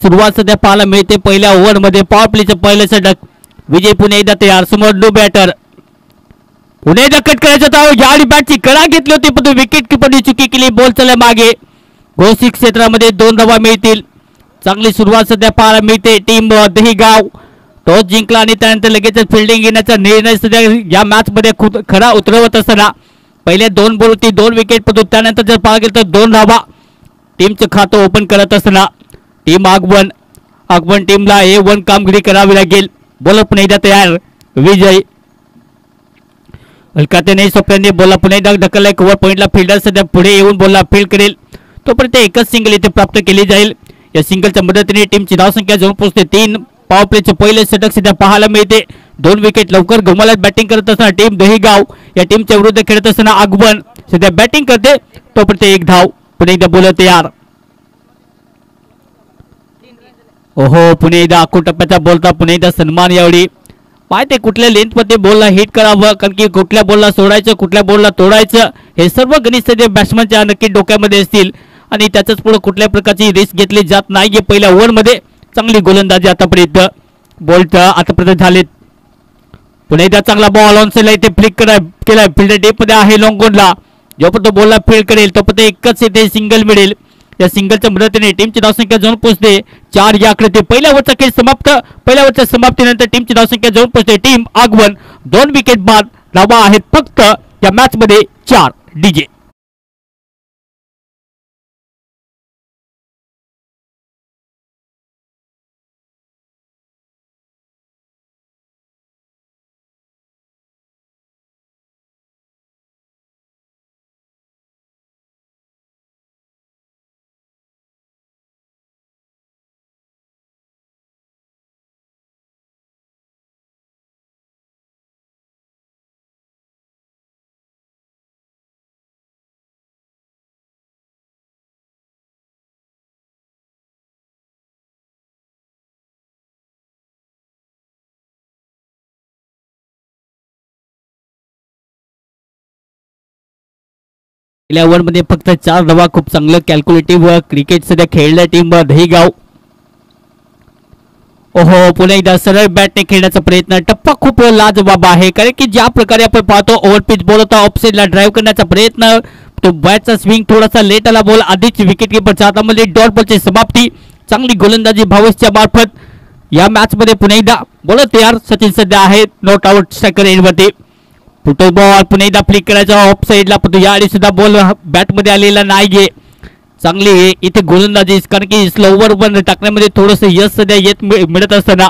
सुरुवात सध्या पाहायला मिळते पहिल्या ओव्हरमध्ये पॉवर प्लेचं पहिलं षटक विजय पुन्हा एकदा तयार समोर नो बॅटर पुन्हा एकदा कट करायचं होतं यावेळी बॅटची कळा घेतली होती पण विकेट किपरने चुकी केली बॉल चला मागे घोषित क्षेत्रामध्ये 2 धावा मिळतील चांगली सुरुवात सध्या पाहायला मिळते टीम दहीगाव टॉस जिंकला आणि त्यानंतर लगेच फिल्डिंग घेण्याचा निर्णय सध्या या मॅच मध्ये खरा उतरवत असताना पहिले 2 बॉल होती 2 विकेट पडतो त्यानंतर जर पाहायला गेलं तर 2 धावा टीमचं खातं ओपन करत असताना टीम आगवन टीमला A1 कामगिरी करावी लागेल बॉलर पुन्हा एकदा तयार विजय अलकातेने स्वप्नाने बॉलला पुन्हा एकदा ढकलला कव्हर पॉइंटला फिल्डर सध्या पुढे येऊन बॉलला फील्ड करेल तोपर्यंत एकच सिंगल इथे प्राप्त केली जाईल या सिंगलच्या मदतीने टीमची धावसंख्या जाऊन पोहोचते 3 पॉवर प्लेचे पहिले षटक सध्या पाहायला मिळते 2 विकेट लवकर गमावल्यात बॅटिंग करत असताना टीम दहीगाव या टीमच्या विरुद्ध खेळत असताना आगवन सध्या बॅटिंग करते तोपर्यंत 1 धाव पुन्हा एकदा बॉलर तयार ओहो पुन्हा एकदा आखून टप्प्याचा बॉलचा पुन्हा एकदा सन्मान यावेळी माहिती कुठल्या लेंथ मध्ये बॉलला हिट करावं कारण की कुठल्या बॉलला सोडायचं कुठल्या बॉलला तोडायचं हे सर्व गणित सध्या बॅट्समनच्या नक्की डोक्यामध्ये असतील आणि त्याच्याच पुढे कुठल्या प्रकारची रिस्क घेतली जात नाहीये पहिल्या ओव्हरमध्ये चांगली गोलंदाजी आतापर्यंत बॉलचा आतापर्यंत झालेत पुन्हा एकदा चांगला बॉल ऑन साइडला इथे फ्लिक केला फिल्डर डीप मध्ये आहे लॉंग ऑनला जोपर्यंत बॉलला फील्ड करेल तोपर्यंत एकच इथे सिंगल मिळेल या सिंगलच्या मदतीने टीमची धावसंख्या जाऊन पोहोचते 4 या आकड्यात पहिल्या ओव्हरचा खेळ समाप्त पहिल्या ओव्हरच्या समाप्तीनंतर टीमची धावसंख्या जाऊन पोहोचते टीम आगवन 2 विकेट बाद धावा आहेत फक्त या मॅच मध्ये 4 डीजे पहिल्या ओव्हरमध्ये फक्त 4 धावा खूप चांगलं कॅल्क्युलेटिव्ह क्रिकेट सध्या खेळल्या टीम दहीगाव ओहो पुन्हा एकदा सरळ बॅटने खेळण्याचा प्रयत्न टप्पा खूप लाजवाब आहे कारण की ज्या प्रकारे आपण पाहतो ओव्हरपिच बॉल होता ऑफसाइडला ड्राइव्ह करण्याचा प्रयत्न तो बॅटचा स्विंग थोडासा लेट आला बॉल आधीच विकेट किपरच्या हातामध्ये डॉट बॉलची समाप्ती चांगली गोलंदाजी भावेशच्या मार्फत या मॅच मध्ये पुन्हा एकदा बॉलर तयार सचिन सध्या आहे नॉट आउट स्ट्रायकर एंडवरती फुटबॉल पुन्हा एकदा फ्लिक करायचा ऑफ साइडला पण यावेळी सुद्धा बॉल बॅट मध्ये आलेला नाहीये चांगली इथे गोलंदाजी कारण की स्लोवर पण टाकण्यामध्ये थोडस यश सध्या येत मिळत असताना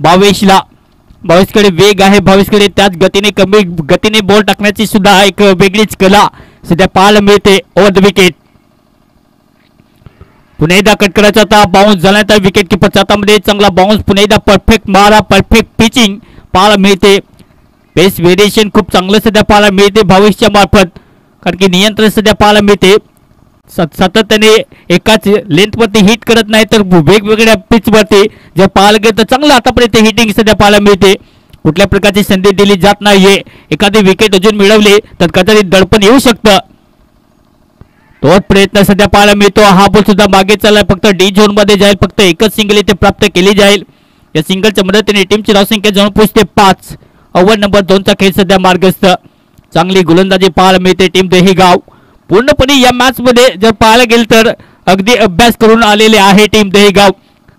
भावेशकडे वेग आहे भावेशकडे त्याच गतीने कमी गतीने बॉल टाकण्याची सुद्धा एक वेगळीच कला सध्या पाहायला मिळते ओव्हर द विकेट पुन्हा एकदा कट करायचा होता बाउन्स झाला तर विकेट किपरच्या हातामध्ये चांगला बाउन्स पुन्हा एकदा परफेक्ट मारा परफेक्ट पिचिंग पाहायला मिळते पेस व्हेरिएशन खूप चांगलं सध्या पाहायला मिळते भावेशच्या मार्फत कारण की नियंत्रण सध्या पाहायला मिळते सातत्याने एकाच लेंथवरती हिट करत नाही तर वेगवेगळ्या पिचवरती जर पाहायला गेलं तर चांगलं आतापर्यंत हिटिंग सध्या पाहायला मिळते कुठल्या प्रकारची संधी दिली जात नाहीये एखादी विकेट अजून मिळवली तर कदाचित दडपण येऊ शकतं तोच प्रयत्न सध्या पाहायला मिळतो हा बॉल सुद्धा मागे चाललाय फक्त डी झोन मध्ये जाईल फक्त एकच सिंगल इथे प्राप्त केली जाईल या सिंगलच्या मदतीने टीमची धावसंख्या जाऊन पोहोचते 5 ओव्हर नंबर 2 चा खेळ सध्या मार्गस्थ चांगली गोलंदाजी पाहायला मिळते टीम दहीगाव पूर्णपणे या मॅच मध्ये जर पाहायला गेलं तर अगदी अभ्यास करून आलेले आहे टीम दहीगाव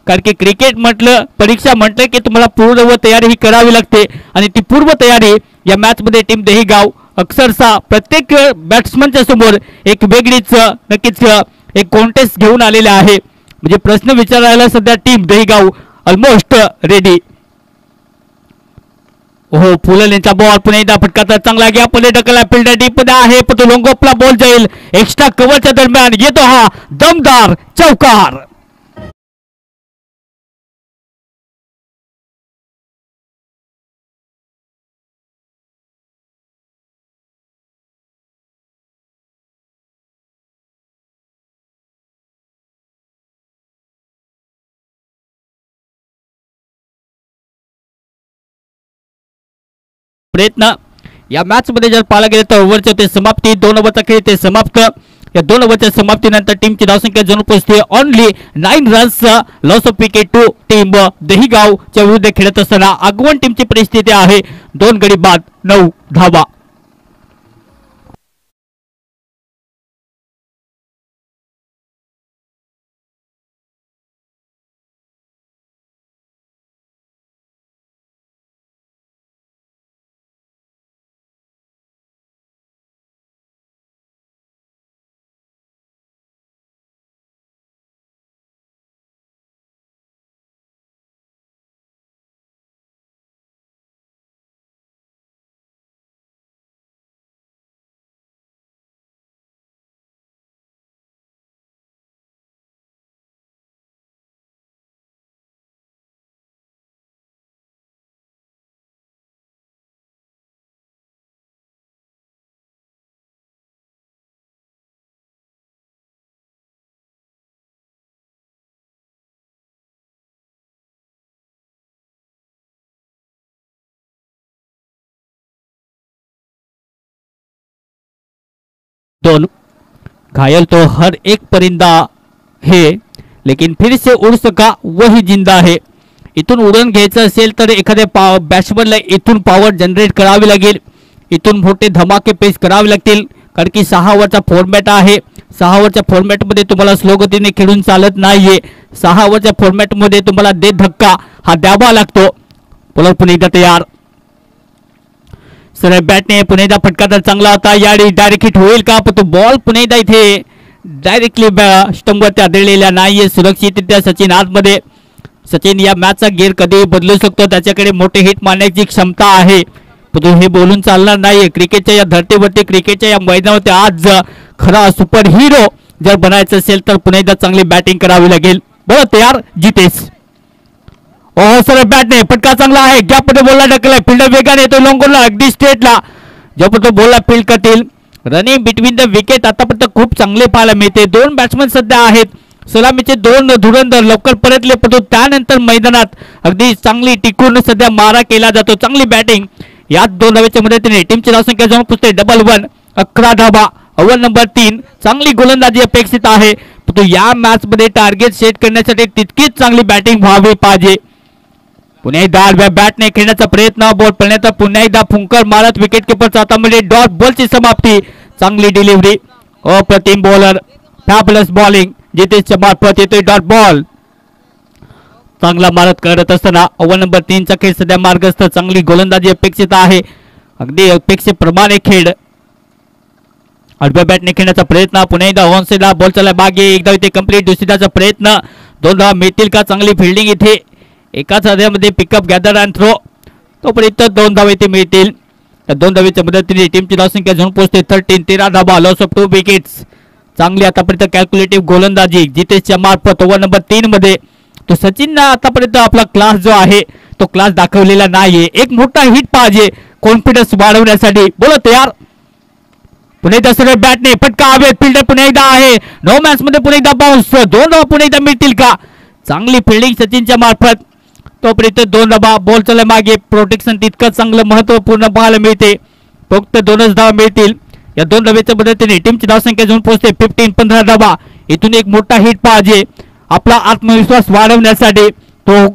कारण की क्रिकेट म्हटलं परीक्षा म्हटलं की तुम्हाला पूर्व तयारी ही करावी लागते आणि ती पूर्व तयारी या मॅच मध्ये टीम दहीगाव अक्षरशः प्रत्येक बॅट्समनच्या समोर एक वेगळीच नक्कीच एक कॉन्टेस्ट घेऊन आलेले आहे म्हणजे प्रश्न विचारायला सध्या टीम दहीगाव ऑलमोस्ट रेडी हो फुललेंचा बॉल पुन्हा एकदा फटकाचा चांगला गॅप मध्ये ढकलला फिल्डर डीप मध्ये आहे पण तो लॉंगऑफला बॉल जाईल एक्स्ट्रा कव्हरच्या दरम्यान येतो हा दमदार चौकार प्रयत्न या मॅच मध्ये जर पाहायला गेलं तर ओव्हरचे ते समाप्ती 2 ओव्हरचा खेळ ते समाप्त या 2 ओव्हरच्या समाप्तीनंतर टीमची धावसंख्या जणू पोहोचते only 9 runs. Loss of wicket two team दहिगावच्या विरुद्ध खेळत असताना आगवण टीमची परिस्थिती आहे 2 गडी बाद 9 धावा. दोन घायल तो हर एक परिंदा है लेकिन फिर से उड़ सका वही जिंदा है. इथून उडून घ्यायचं असेल तर एखाद्या बॅट्समनला इथून पॉवर जनरेट करावी लागेल. इथून मोठे धमाके पेश करावे लागतील कारण की 6 ओव्हरचा फॉर्मॅट आहे. 6 ओव्हरच्या फॉर्मॅटमध्ये तुम्हाला स्लो गतीने खेळून चालत नाहीये. 6 ओव्हरच्या फॉर्मॅटमध्ये तुम्हाला दे धक्का हा द्यावा लागतो. बॉलर पुन्हा एकदा तयार. सरळ बॅटने पुन्हा एकदा फटका तर चांगला होता. यावेळी डायरेक्ट हिट होईल का पण तो बॉल पुन्हा एकदा इथे डायरेक्टली स्टंपवरती आदळलेला नाहीये. सुरक्षितरित्या सचिन आतमध्ये. सचिन या मॅचचा गिअर कधी बदलू शकतो. त्याच्याकडे मोठे हिट मारण्याची क्षमता आहे पण तो हे बोलून चालणार नाहीये. क्रिकेटच्या या धर्तीवरती क्रिकेटच्या या मैदानावरती आज खरा सुपर हिरो जर बनायचं असेल तर पुन्हा एकदा चांगली बॅटिंग करावी लागेल. बरं तयार जितेश. ओह सर बॅटने फटका चांगला आहे. गॅपमध्ये बोलला ढकललाय. फिल्डर वेगाने येतो लॉंगॉनला अगदी स्ट्रेटला. जेव्हा तो बोलला फील्ड करतील. रनिंग बिटवीन द विकेट आतापर्यंत खूप चांगले पाहायला मिळते. 2 बॅट्समन सध्या आहेत. सलामीचे 2 धुरंधर लवकर परतले पण त्यानंतर मैदानात अगदी चांगली टिकून सध्या मारा केला जातो. चांगली बॅटिंग याच 2 धावेच्या मदतीने टीमची धावसंख्या जाऊन पुसते डबल 1 11 धावा. ओव्हर नंबर 3 चांगली गोलंदाजी अपेक्षित आहे पण या मॅच मध्ये टार्गेट सेट करण्यासाठी तितकीच चांगली बॅटिंग व्हावी पाहिजे. पुन्हा एकदा बॅटने खेळण्याचा प्रयत्न. बॉल पडण्याचा पुन्हा एकदा फुंकर मारत विकेट किपरच्या हातामध्ये डॉट बॉलची समाप्ती. चांगली डिलिव्हरी. अप्रतिम बॉलर फॅबुलस बॉलिंग जितेशच्या मार्फत येतोय डॉट बॉल. चांगला मारत करत असताना ओव्हर नंबर 3 चा खेळ सध्या मार्गस्थ. चांगली गोलंदाजी अपेक्षित आहे. अगदी अपेक्षेप्रमाणे खेळ. आडव्या बॅटने खेळण्याचा प्रयत्न. पुन्हा एकदा ऑन साइडला बॉल चालला मागे. एकदा इथे कंप्लीट दुसरीचा प्रयत्न. 2 धावा मिळतील का. चांगली फिल्डिंग इथे एकाच हद्यामध्ये पिकअप गॅदर अँड थ्रो. तोपर्यंत 2 धावा इथे मिळतील. त्या 2 धावेच्या मदतीने टीमची धावसंख्या जाऊन पोहोचते 13 धावा. Loss of 2 wickets. चांगली आतापर्यंत कॅल्क्युलेटिव्ह गोलंदाजी जितेशच्या मार्फत. ओव्हर नंबर 3 मध्ये तो सचिनने आतापर्यंत आपला क्लास जो आहे तो क्लास दाखवलेला नाहीये. एक मोठा हिट पाहिजे कॉन्फिडन्स वाढवण्यासाठी. बोला तयार. पुन्हा एकदा सरळ बॅटने फटका हवेत. फिल्डर पुन्हा एकदा आहे. नो मॅच मध्ये पुन्हा एकदा बाउन्स. 2 धावा पुन्हा एकदा मिळतील का. चांगली फिल्डिंग सचिनच्या मार्फत. तोपर्यंत 2 धावा. बॉल चालला मागे. प्रोटेक्शन तितकं चांगलं महत्वपूर्ण पाहायला मिळते. फक्त 2च धावा मिळतील. या 2 धावेच्या मदतीने टीमची धावसंख्या जाऊन पोहोचते 15 धावा. इथून एक मोठा हिट पाहिजे आपला आत्मविश्वास वाढवण्यासाठी. तो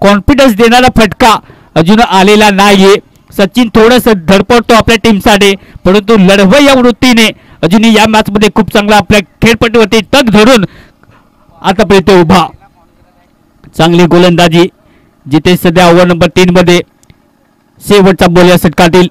कॉन्फिडन्स देणारा फटका अजून आलेला नाहीये. सचिन थोडस धडपडतो आपल्या टीमसाठी परंतु लढवय या वृत्तीने अजून या मॅच मध्ये खूप चांगला आपल्या खेळपट्टीवरती तग धरून आतापर्यंत उभा. चांगली गोलंदाजी जितेश सध्या ओव्हर नंबर 3 मध्ये शेवटचा बॉल या षटकातील.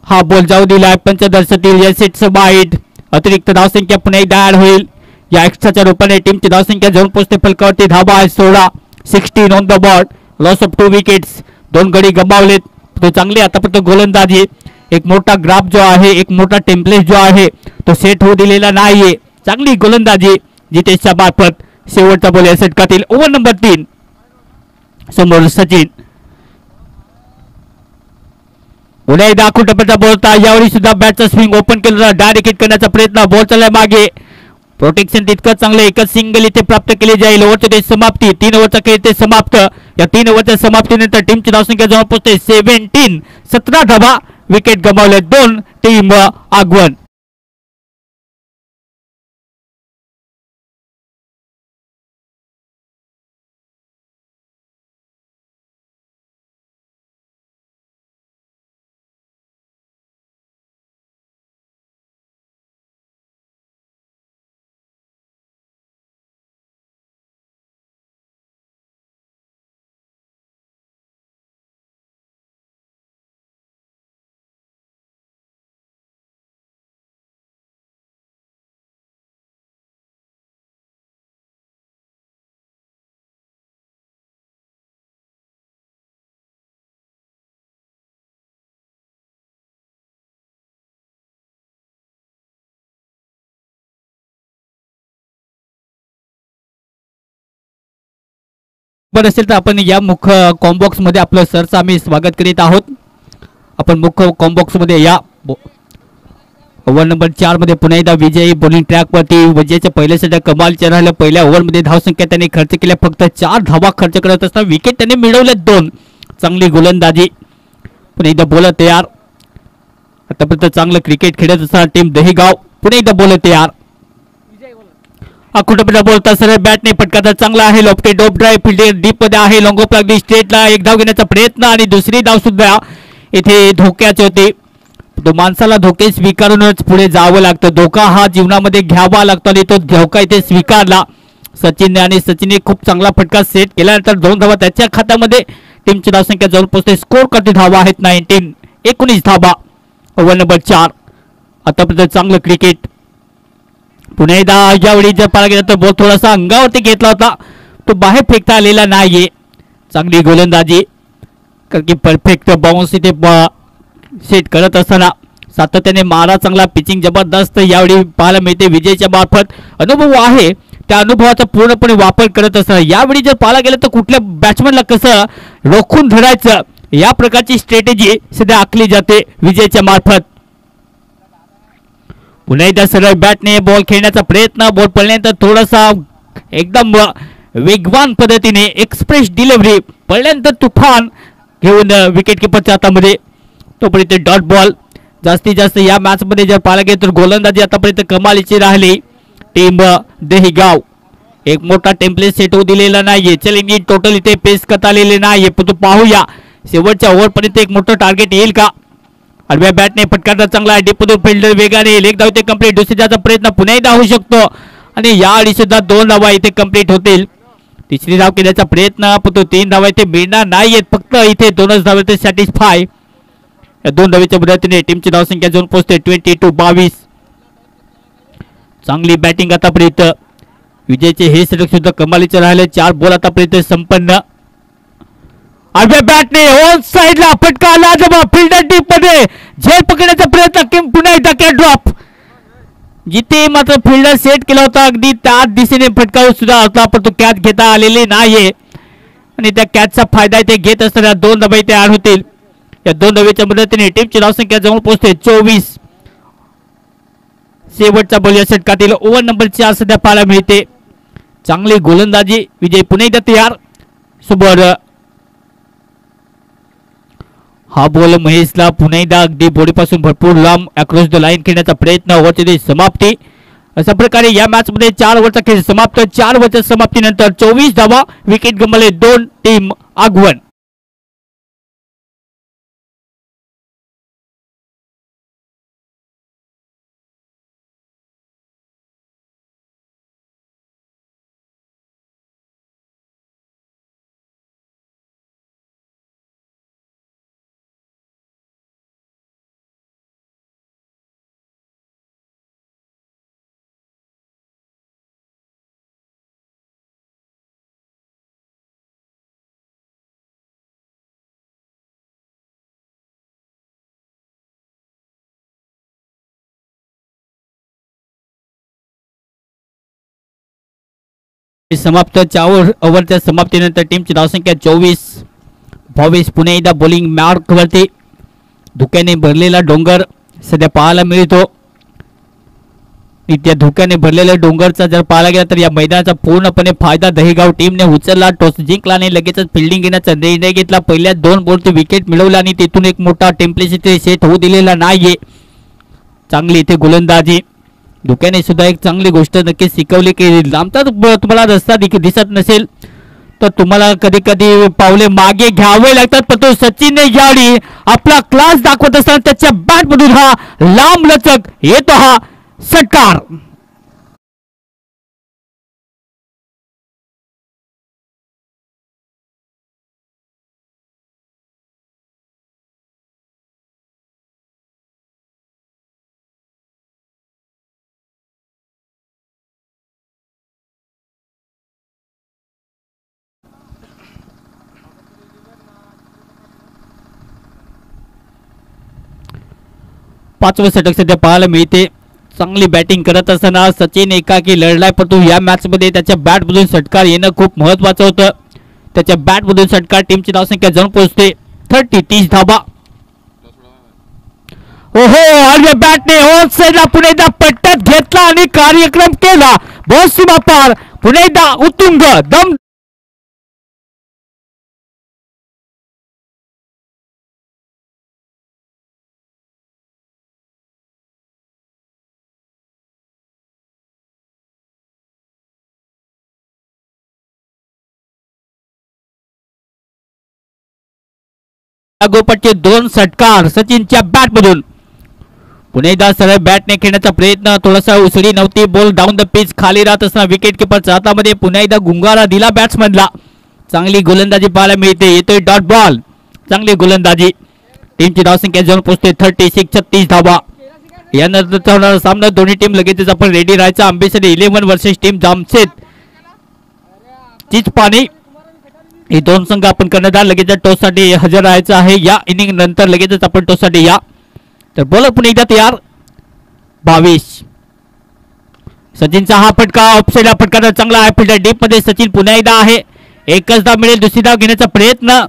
हा बॉल जाऊ दिला. पंचदर्शतील या सेटचं वाईट. अतिरिक्त धावसंख्या पुन्हा एकदा ऍड होईल. या एक्स्ट्राच्या रूपाने टीमची धावसंख्या जाऊन पोहोचते फलकावरती. धावा आहे 16. 16 on the board. Loss of 2 wickets. 2 गडी गमावलेत. तो चांगली आतापर्यंत गोलंदाजी. एक मोठा ग्राफ जो आहे एक मोठा टेम्पलेट जो आहे तो सेट होऊ दिलेला नाहीये. चांगली गोलंदाजी जितेशच्या मार्फत. शेवटचा बॉल या षटकातील. ओव्हर नंबर 3 समोर सचिन. पुन्हा एकदा आखून टप्प्याचा बोलता. यावेळी सुद्धा बॅटचा स्विंग ओपन केला. डायरेक्ट हिट करण्याचा प्रयत्न. बॉल चालला मागे. प्रोटेक्शन तितकं चांगलं. एकच सिंगल इथे प्राप्त केली जाईल. ओव्हरची ते समाप्ती. 3 ओव्हरचा खेळ ते समाप्त. या 3 ओव्हरच्या समाप्तीनंतर टीमची धावसंख्या जवळ पोहोचते 17 धावा. विकेट गमावले 2 टीम आगवण. बरं असेल तर आपण या मुख्य कॉम्बॉक्स मध्ये आपलं सरचं आम्ही स्वागत करीत आहोत. आपण मुख्य कॉम्बॉक्स मध्ये या ओव्हर नंबर 4 मध्ये पुन्हा एकदा विजयी बॉलिंग ट्रॅक वरती. विजयच्या पहिल्या षटक कमालचे राहिलं. पहिल्या ओव्हर मध्ये धावसंख्या त्यांनी खर्च केल्या फक्त 4 धावा खर्च करत असताना विकेट त्यांनी मिळवल्या 2. चांगली गोलंदाजी. पुन्हा एकदा बॉलर तयार. आतापर्यंत चांगलं क्रिकेट खेळत असताना टीम दहीगाव. पुन्हा एकदा बॉलर तयार. कुठे बोलता सरळ बॅटने फटकाचा चांगला आहे. लॉफ्टेड डॉप ड्राइव्ह फील्डर डीप मध्ये आहे. लॉंग ऑफ लागली स्ट्रेटला. एक धाव घेण्याचा प्रयत्न आणि दुसरी धाव सुद्धा इथे धोक्याची होती. तो माणसाला धोके स्वीकारूनच पुढे जावं लागतं. धोका हा जीवनामध्ये घ्यावा लागतो आणि तो धोका इथे स्वीकारला सचिनने आणि सचिनने खूप चांगला फटका सेट केल्यानंतर 2 धावा त्याच्या खात्यामध्ये. टीमची धावसंख्या जवळ पोहोचते. स्कोर करते धावा आहेत 19 धावा. Over number 4. आतापर्यंत चांगलं क्रिकेट. पुन्हा एकदा यावेळी जर पाहायला गेलं तर बॉल थोडासा अंगावरती घेतला होता. तो बाहेर फेकता आलेला नाहीये. चांगली गोलंदाजी. कारण की परफेक्ट बाउन्स इथे सेट करत असताना सातत्याने मारा चांगला. पिचिंग जबरदस्त यावेळी पाहायला मिळते विजयच्या मार्फत. अनुभव आहे त्या अनुभवाचा पूर्णपणे वापर करत असताना यावेळी जर पाहायला गेलं तर कुठल्या बॅट्समनला कसं रोखून धरायचं या प्रकारची स्ट्रॅटेजी सध्या आखली जाते विजयच्या मार्फत. पुन्हा एकदा सरळ बॅटने बॉल खेळण्याचा प्रयत्न. बॉल पडल्यानंतर थोडासा एकदम वेगवान पद्धतीने एक्सप्रेस डिलिव्हरी. पडल्यानंतर तुफान घेऊन विकेट किपरच्या हातामध्ये. तोपर्यंत डॉट बॉल. जास्तीत जास्त या मॅच मध्ये जर पाहायला गेलं तर गोलंदाजी आतापर्यंत कमालीची राहिली. टीम दहीगाव एक मोठा टेम्पलेट सेट होऊ दिलेला नाहीये. चॅलेंजिंग टोटल इथे पेस करता आलेले नाहीये. पण तो पाहूया शेवटच्या ओव्हर पर्यंत एक मोठं टार्गेट येईल का. आडव्या बॅटने फटकारला चांगला. डीपमधून फिल्डर वेगाने एक धाव इथे कंप्लीट. दुसरी धावाचा प्रयत्न पुन्हा एकदा होऊ शकतो आणि यावेळी सुद्धा 2 धावा इथे कंप्लीट होतील. तिसरी धाव केल्याचा प्रयत्न पण तो 3 धावा इथे मिळणार नाहीयेत. फक्त इथे 2च धावा इथे सॅटिस्फाय. या 2 धावेच्या मदतीने टीमची धावसंख्या जाऊन पोहोचते 22. चांगली बॅटिंग आतापर्यंत. विजयचे हे षटक सुद्धा कमालीचे राहिले. 4 बॉल आतापर्यंत संपन्न. आडव्या बॅटने ऑन साइडला फटका आला. जेव्हा फिल्डर डीप मध्ये झेल पकडण्याचा प्रयत्न. पुन्हा एकदा कॅच ड्रॉप. जिथे मात्र फिल्डर सेट केला होता अगदी त्याच दिशेने फटका सुद्धा होता पण तो कॅच घेता आलेले नाहीये आणि त्या कॅचचा फायदा इथे घेत असताना 2 धावा इथे ऍड होतील. या 2 धावेच्या मदतीने टीमची धावसंख्या जवळ पोहोचते 24. शेवटचा बॉल या षटकातील ओव्हर नंबर 4 सध्या पाहायला मिळते. चांगली गोलंदाजी. विजय पुन्हा एकदा तयार. सुबर हा बॉल महेशला पुन्हा एकदा अगदी बॉडीपासून भरपूर लांब अक्रॉस द लाईन खेळण्याचा प्रयत्न. ओव्हरची समाप्ती. अशा प्रकारे या मॅच मध्ये 4 ओव्हरचा खेळ समाप्त. 4 ओव्हरच्या समाप्तीनंतर 24 धावा. विकेट गमावले 2. टीम आगवण. समाप्त. 4 ओव्हरच्या समाप्तीनंतर टीमची धावसंख्या 24. भावेश पुन्हा एकदा बॉलिंग मार्क वरती. धुक्याने भरलेला डोंगर सध्या पाहायला मिळतो. त्या धुक्याने भरलेल्या डोंगरचा जर पाहायला गेला तर या मैदानाचा पूर्णपणे फायदा दहीगाव टीमने उचलला. टॉस जिंकला आणि लगेचच फिल्डिंग घेण्याचा निर्णय घेतला. पहिल्या 2 बॉलचे विकेट मिळवला आणि तिथून एक मोठा टेम्पलेट इथे सेट होऊ दिलेला नाहीये. चांगली इथे गोलंदाजी. धुक्याने सुद्धा एक चांगली गोष्ट नक्कीच शिकवली की लांबता तुम्हाला रस्ता दिसत नसेल तर तुम्हाला कधी कधी पावले मागे घ्यावे लागतात. पण तो सचिनने यावेळी आपला क्लास दाखवत असताना त्याच्या बॅट मधून हा लांब लचक येतो हा षटकार. पाचवं षटक सध्या पाहायला मिळते. चांगली बॅटिंग करत असताना सचिन एकाकी लढलाय पण तो या मॅच मध्ये त्याच्या बॅट मधून षटकार येणं खूप महत्त्वाचं होतं. त्याच्या बॅटमधून षटकार. टीमची धावसंख्या जाऊन पोहोचते 30 धावा. ओहो आणि बॅटने ऑन साइडला पुन्हा एकदा पट्ट्यात घेतला आणि कार्यक्रम केला. बॉल सीमा पार. पुन्हा एकदा उत्तुंग दम लागोपाठचे 2 षटकार सचिनच्या बॅटमधून. पुन्हा एकदा सरळ बॅटने खेळण्याचा प्रयत्न. थोडासा उसळी नव्हती. बॉल डाऊन द पिच खाली राहत असताना विकेट किपरच्या हातामध्ये पुन्हा एकदा गुंगारा दिला बॅट्समनला. चांगली गोलंदाजी पाहायला मिळते. येतोय डॉट बॉल. चांगली गोलंदाजी. टीमची धावसंख्या जाऊन पोहोचते 36 धावा. यानंतरचा होणारा सामना दोन्ही टीम लगेचच आपण रेडी राहायचा. अंबेसरी 11 वर्सेस टीम जामशेद चिचपाणी. हे 2 संघ आपण कर्णधार लगेच टॉससाठी हजर राहायचं आहे. या इनिंग नंतर लगेचच आपण टॉससाठी या. तर बॉलर पुन्हा एकदा तयार. 22 सचिनचा हा फटका ऑफसाइडला फटका चांगला आहे. फिल्डर डीप मध्ये सचिन पुन्हा एकदा आहे. एकच धाव मिळेल. दुसरी धाव घेण्याचा प्रयत्न.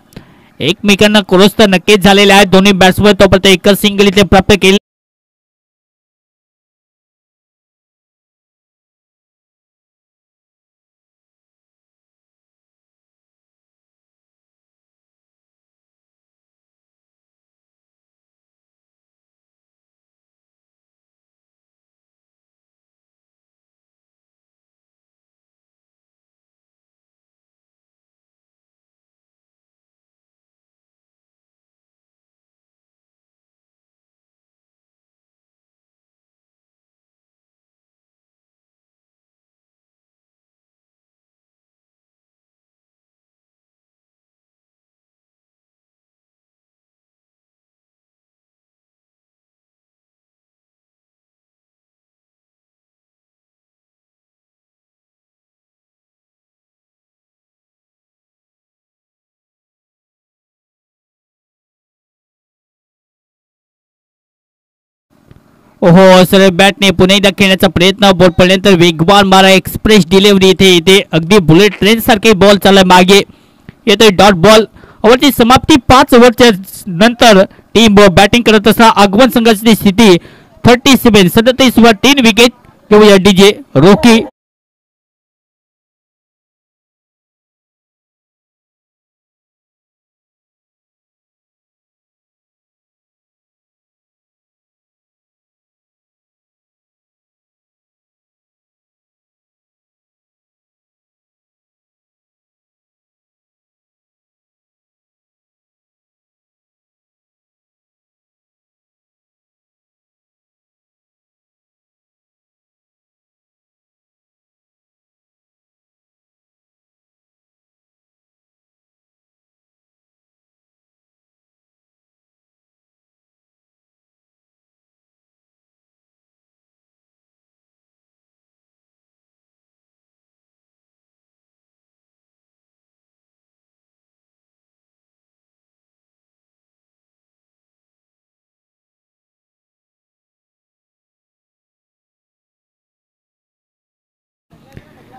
एकमेकांना क्रॉस तर नक्कीच झालेले आहेत दोन्ही बॅट्समन. तोपर्यंत एकच सिंगल इथे प्राप्त केली. ओहो सरळ बॅटने पुन्हा एकदा खेळण्याचा प्रयत्न. बॉल पडल्यानंतर वेगवान मारा. Express delivery. इथे अगदी बुलेट ट्रेन सारखे बॉल चालला मागे. येतोय डॉट बॉल. ओव्हरची समाप्ती 5 ओव्हरच्या नंतर टीम बॅटिंग करत असताना आगमन संघाची स्थिती 37 वर 3 विकेट घेऊया डीजे रोकी.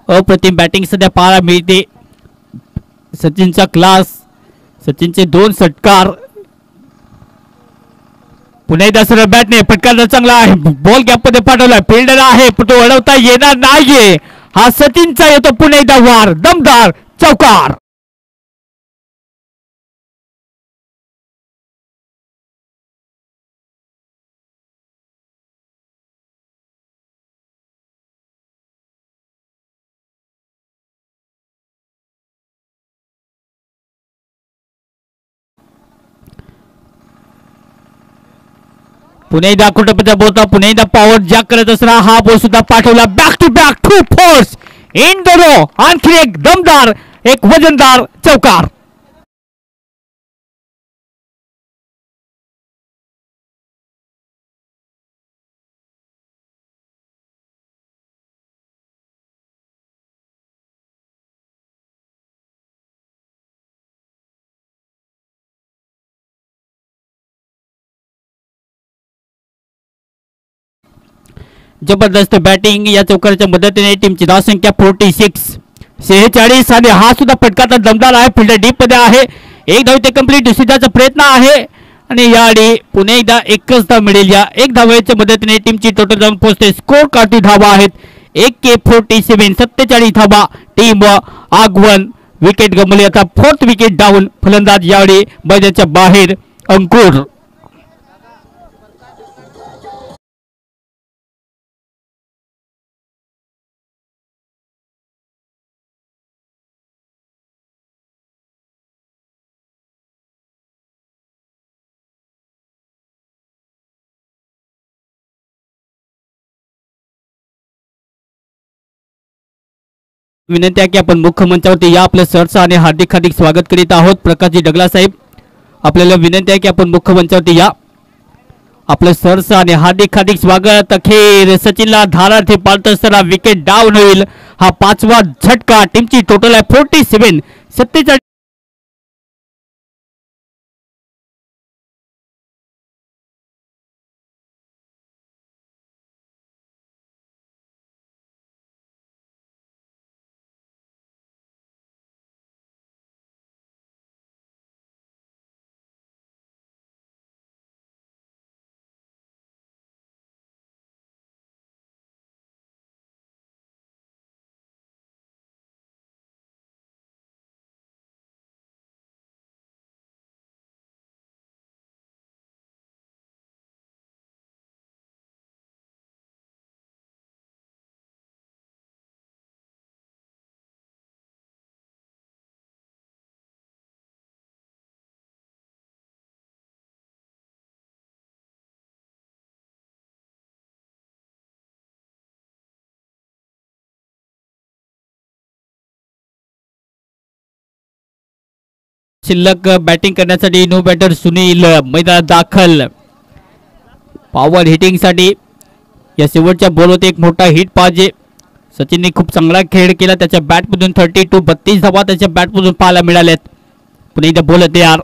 अप्रतिम बॅटिंग सध्या पाहायला मिळते. सचिनचा क्लास. सचिनचे 2 षटकार. पुन्हा एकदा सरळ बॅटने फटकार चांगला आहे. बॉल गॅप मध्ये पाठवला. फिल्डर आहे पण तो अडवता येणार नाहीये. हा सचिनचा येतो पुन्हा एकदा वार. दमदार चौकार. पुन्हा एकदा कुटपच्या बोलता पुन्हा एकदा पॉवर जॅक करत असताना हा बॉल सुद्धा पाठवला. Back to back 2 fours in the row. आणखी एक दमदार एक वजनदार चौकार. जबरदस्त बॅटिंग. या चौकाराच्या मदतीने टीमची धावसंख्या 46. 46 आणि हा सुद्धा फटका दमदार आहे. फिल्डर डीप मध्ये आहे. एक धाव ते कंप्लीट दुसरीचा प्रयत्न आहे आणि याआधी पुन्हा एकदा एकच धाव मिळेल. या एक धावेच्या मदतीने टीमची टोटल जाऊन पोहोचते. स्कोर काढती धावा आहेत 1K47 47 धावा टीम आगवन. विकेट गमवली. आता 4th विकेट डाऊन. फलंदाज यावेळी मैदानाच्या बाहेर अंकुर. विनंती आहे की आपण मुख्य मंचावरती या. आपल्या सरचं आणि हार्दिक हार्दिक स्वागत करीत आहोत. प्रकाशजी डगला साहेब आपल्याला विनंती आहे की आपण मुख्य मंचावरती या. आपलं सरचं आणि हार्दिक हार्दिक स्वागत. अखेर सचिनला धारार्थी पाळत असताना विकेट डाऊन होईल. हा 5वा झटका. टीमची टोटल आहे 47 47. शिल्लक बॅटिंग करण्यासाठी नो बॅटर सुनील मैदानात दाखल. पॉवर हिटिंग साठी या शेवटच्या बॉलवरती एक मोठा हिट पाहिजे. सचिनने खूप चांगला खेळ केला. त्याच्या बॅटमधून 32 धावा त्याच्या बॅटमधून पाहायला मिळाल्यात. पुन्हा एकदा बॉल तयार.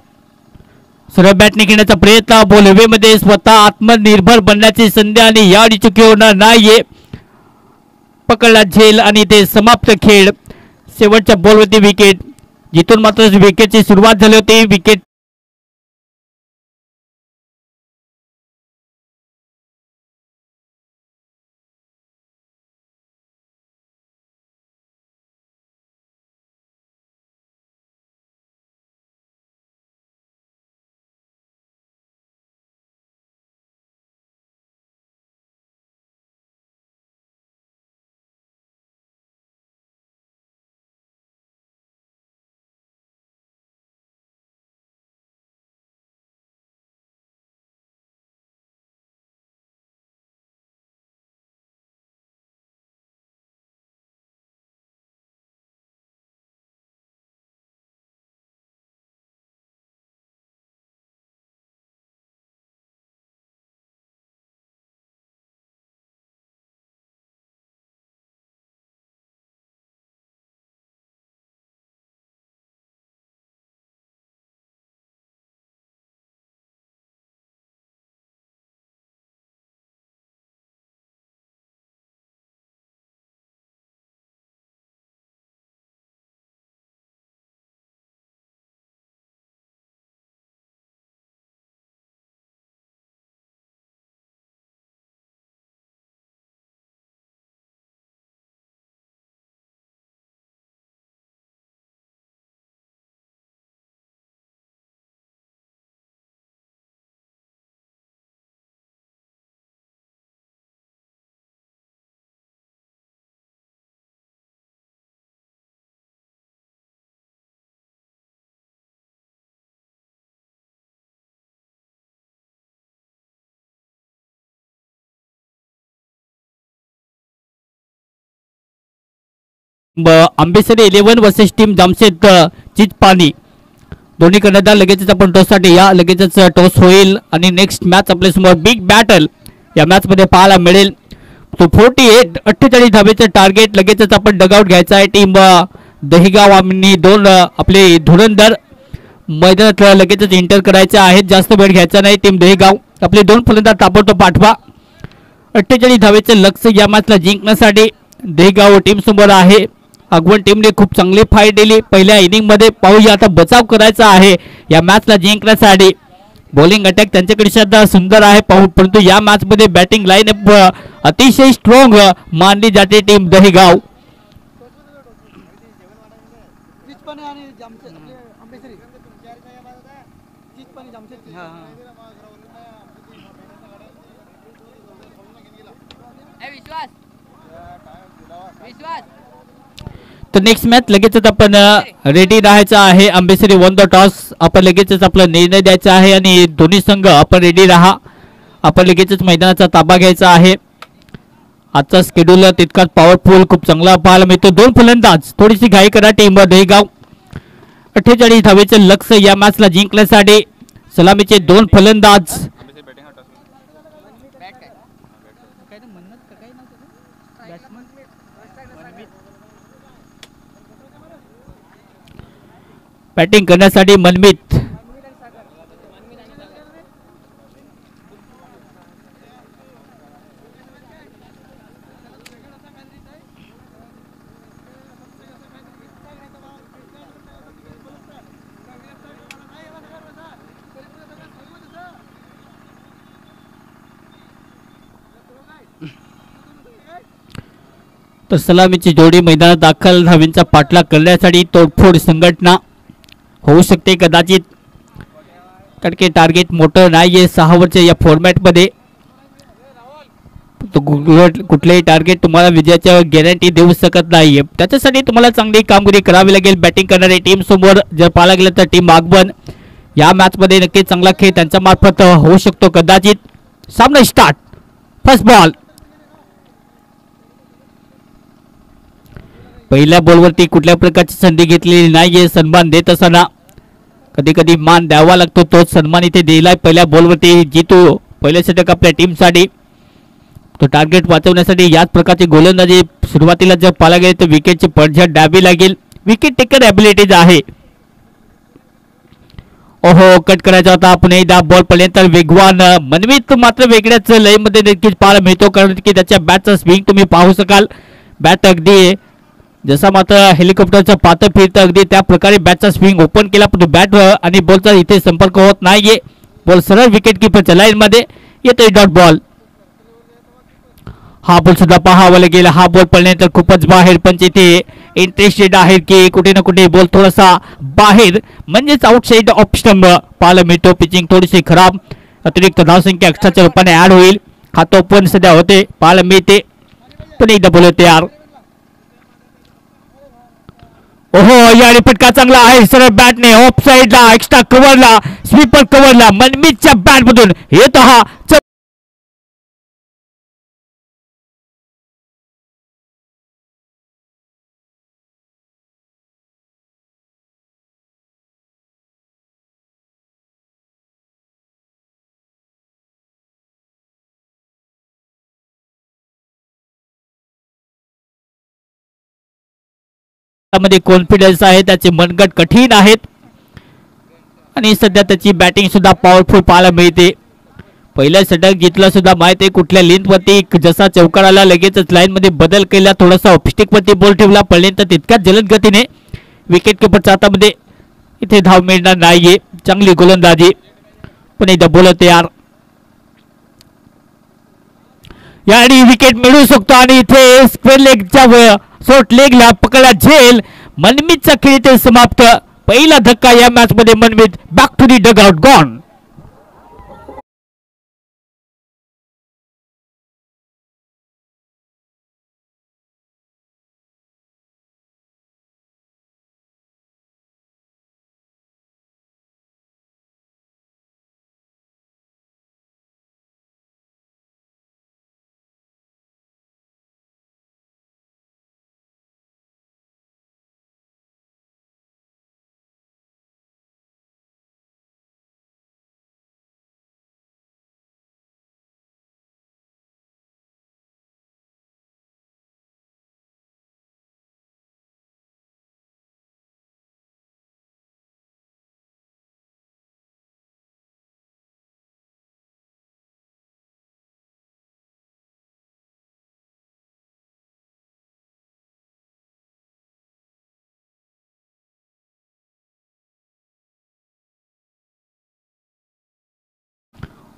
सरळ बॅटने खेळण्याचा प्रयत्न. बॉल हवेमध्ये. स्वतः आत्मनिर्भर बनण्याची संधी आणि याडी चुकी होणार नाहीये. पकडला झेल आणि ते समाप्त खेळ. शेवटच्या बॉलवरती विकेट. जिथून मात्र विकेटची सुरुवात झाली होती. Wicket Ambesari 11 versus team Jamshed Chichpani. दोन्ही कर्णधार लगेचच आपण टॉससाठी या. लगेचच टॉस होईल आणि नेक्स्ट मॅच आपल्या समोर बिग बॅटल या मॅच मध्ये पाहायला मिळेल. तो 48 धावेचं टार्गेट. लगेचच आपण डगआउट घ्यायचा आहे. टीम दहिगाव आणि 2 आपले धुरंधर मैदानात लगेचच एंटर करायचे आहेत. जास्त वेळ घ्यायचा नाही. टीम दहिगाव आपले 2 फलंदाज ताबडतोब पाठवा. 48 धावेचं लक्ष्य या मॅचला जिंकण्यासाठी दहिगाव टीम समोर आहे. अगवण टीमने खूप चांगली फाईट दिली पहिल्या इनिंग मध्ये. पाहूया आता बचाव करायचा आहे या मॅचला जिंकण्यासाठी. बॉलिंग अटॅक त्यांच्याकडे सध्या सुंदर आहे पाहू, परंतु या मॅच मध्ये बॅटिंग लाईन अतिशय स्ट्रॉंग मानली जाते टीम दहीगाव. तर नेक्स्ट मॅच लगेचच आपण रेडी राहायचं आहे. आंबेसरी वन द टॉस. आपण लगेचच आपला निर्णय द्यायचा आहे आणि दोन्ही संघ आपण रेडी राहा. आपण लगेचच मैदानाचा ताबा घ्यायचा आहे. आजचा शेड्यूल तितकाच पॉवरफुल खूप चांगला पाहायला मिळतो. दोन फलंदाज, थोडीशी घाई करा टीम दहीगाव. 48 धावेचे लक्ष्य या मॅचला जिंकण्यासाठी. सलामीचे दोन फलंदाज. बॅटिंग करण्यासाठी मनमित. तर सलामीची जोडी मैदानात दाखल. धावींचा पाठलाग करण्यासाठी तोडफोड संघटना होऊ शकते कदाचित, कारण की टार्गेट मोठं नाहीये 6 ओव्हरच्या या फॉर्मॅटमध्ये. कुठलेही टार्गेट तुम्हाला विजयाच्या गॅरंटी देऊ शकत नाहीये. त्याच्यासाठी तुम्हाला चांगली कामगिरी करावी लागेल. बॅटिंग करणारी टीम समोर जर पाहायला गेलं तर टीम आगमन या मॅच मध्ये नक्कीच चांगला खेळ त्यांच्या मार्फत होऊ शकतो कदाचित. सामना स्टार्ट. First ball. पहिल्या बॉलवरती कुठल्या प्रकारची संधी घेतलेली नाहीये. सन्मान देत असताना कधी कधी मान द्यावा लागतो, तोच सन्मान इथे दिलाय. पहिल्या बॉलवरती जितू पहिल्या षटक आपल्या टीमसाठी. तो टार्गेट वाचवण्यासाठी याच प्रकारची गोलंदाजी सुरुवातीला जर पाहायला गेले तर विकेटची पडझड द्यावी लागेल. विकेट टेकर ॲबिलिटीज आहे. ओहो, कट करायचा होता. पुन्हा एकदा बॉल पर्यंत वेगवान मनमित मात्र वेगळ्याच लयमध्ये नक्कीच पाहायला मिळतो, कारण की त्याच्या बॅटचा स्विंग तुम्ही पाहू शकाल. बॅट अगदी जसा मात्र हेलिकॉप्टरचं पातं फिरतं अगदी त्या प्रकारे बॅटचा स्विंग ओपन केला, पण बॅट आणि बॉलचा इथे संपर्क होत नाहीये. बॉल सरळ विकेट किपरच्या लाईन मध्ये येतोय. Dot ball. हा बॉल सुद्धा पाहावा लागेल. हा बॉल पडल्यानंतर खूपच बाहेर. पंच इथे इंटरेस्टेड आहे की कुठे ना कुठे बॉल थोडासा बाहेर म्हणजेच आउटसाइड ऑफ स्टंप पाहायला मिळतो. पिचिंग थोडीशी खराब. अतिरिक्त धावसंख्या एक्स्ट्राच्या रूपाने ऍड होईल. खातो पण सध्या होते पाहायला मिळते. पण एकदा बॉल तयार. ओहो, याने फटका चांगला आहे. सरळ बॅटने ऑफ साइडला एक्स्ट्रा कव्हरला स्वीपर कव्हरला मनमीतच्या बॅट मधून येतो हा मध्ये कॉन्फिडन्स आहे. त्याचे मनगट कठीण आहेत आणि सध्या त्याची बॅटिंग सुद्धा पॉवरफुल पाहायला मिळते. पहिल्या षटक जितला सुद्धा माहिती आहे कुठल्या लेंथ वरती जसा चौकार आला लगेचच लाईन मध्ये बदल केला. थोडासा ऑफस्टिक वरती बॉल ठेवला. पर्यंत तितक्याच जलद गतीने विकेट किपरच्या हातामध्ये इथे धाव मिळणार नाहीये. चांगली गोलंदाजी. पण एकदा बॉल तयार. याने विकेट मिळू शकतो आणि इथे स्क्वेअर लेगच्या शॉर्ट लेगला पकडला झेल. मनमीतचा खेळ इथे समाप्त. पहिला धक्का या मॅच मध्ये. Manmeet back to the dugout gone.